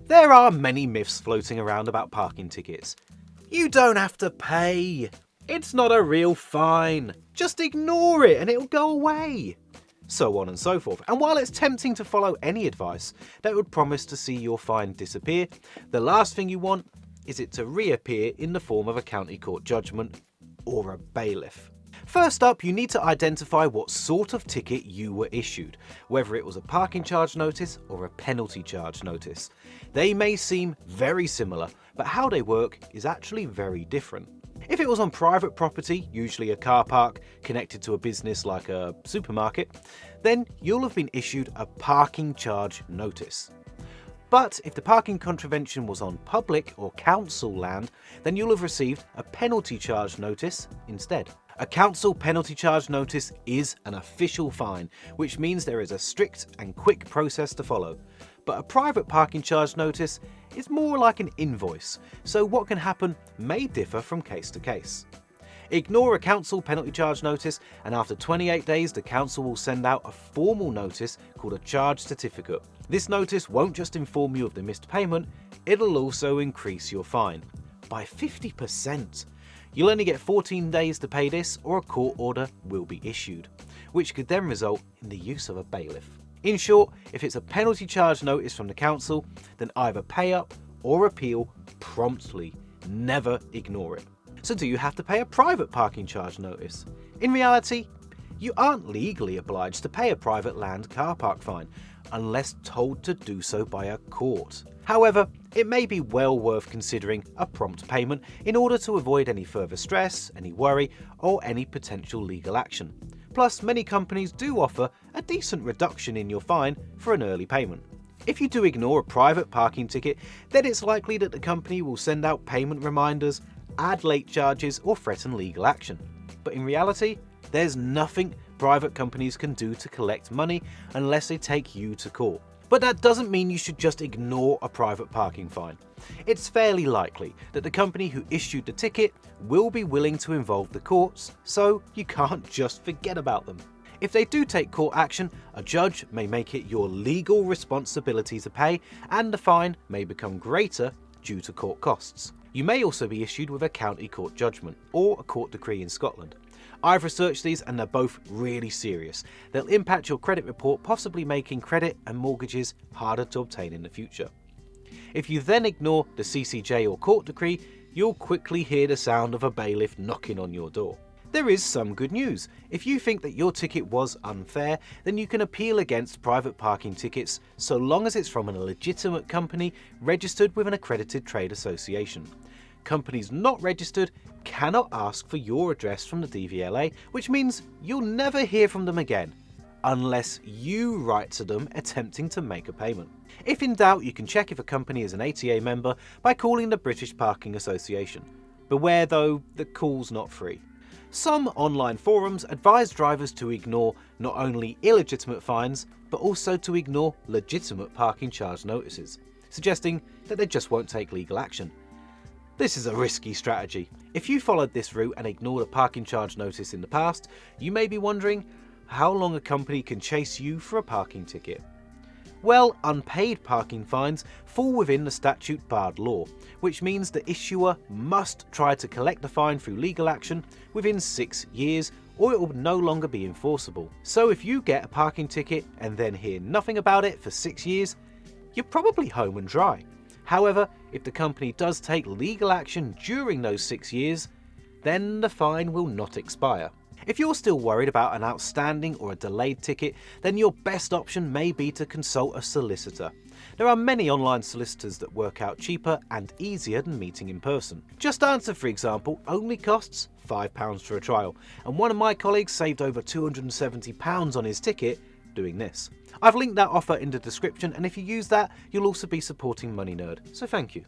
There are many myths floating around about parking tickets. You don't have to pay. It's not a real fine. Just ignore it and it'll go away. So on and so forth. And while it's tempting to follow any advice that would promise to see your fine disappear, the last thing you want is it to reappear in the form of a county court judgment or a bailiff. First up, you need to identify what sort of ticket you were issued, whether it was a parking charge notice or a penalty charge notice. They may seem very similar, but how they work is actually very different. If it was on private property, usually a car park connected to a business like a supermarket, then you'll have been issued a parking charge notice. But if the parking contravention was on public or council land, then you'll have received a penalty charge notice instead. A council penalty charge notice is an official fine, which means there is a strict and quick process to follow. But a private parking charge notice is more like an invoice, so what can happen may differ from case to case. Ignore a council penalty charge notice, and after 28 days the council will send out a formal notice called a charge certificate. This notice won't just inform you of the missed payment, it'll also increase your fine by 50%. You'll only get 14 days to pay this, or a court order will be issued, which could then result in the use of a bailiff. In short, if it's a penalty charge notice from the council, then either pay up or appeal promptly. Never ignore it. So do you have to pay a private parking charge notice? In reality, you aren't legally obliged to pay a private land car park fine, unless told to do so by a court. However, it may be well worth considering a prompt payment in order to avoid any further stress, any worry, or any potential legal action. Plus, many companies do offer a decent reduction in your fine for an early payment. If you do ignore a private parking ticket, then it's likely that the company will send out payment reminders, add late charges, or threaten legal action. But in reality, there's nothing private companies can do to collect money unless they take you to court. But that doesn't mean you should just ignore a private parking fine. It's fairly likely that the company who issued the ticket will be willing to involve the courts, so you can't just forget about them. If they do take court action, a judge may make it your legal responsibility to pay, and the fine may become greater due to court costs. You may also be issued with a county court judgment or a court decree in Scotland. I've researched these and they're both really serious. They'll impact your credit report, possibly making credit and mortgages harder to obtain in the future. If you then ignore the CCJ or court decree, you'll quickly hear the sound of a bailiff knocking on your door. There is some good news. If you think that your ticket was unfair, then you can appeal against private parking tickets so long as it's from a legitimate company registered with an accredited trade association. Companies not registered cannot ask for your address from the DVLA, which means you'll never hear from them again, unless you write to them attempting to make a payment. If in doubt, you can check if a company is an ATA member by calling the British Parking Association. Beware though, the call's not free. Some online forums advise drivers to ignore not only illegitimate fines, but also to ignore legitimate parking charge notices, suggesting that they just won't take legal action. This is a risky strategy. If you followed this route and ignored a parking charge notice in the past, you may be wondering how long a company can chase you for a parking ticket. Well, unpaid parking fines fall within the statute barred law, which means the issuer must try to collect the fine through legal action within 6 years, or it will no longer be enforceable. So if you get a parking ticket and then hear nothing about it for 6 years, you're probably home and dry. However, if the company does take legal action during those 6 years, then the fine will not expire. If you're still worried about an outstanding or a delayed ticket, then your best option may be to consult a solicitor. There are many online solicitors that work out cheaper and easier than meeting in person. JustAnswer, for example, only costs £5 for a trial, and one of my colleagues saved over £270 on his ticket doing this. I've linked that offer in the description, and if you use that, you'll also be supporting Money Nerd, so thank you.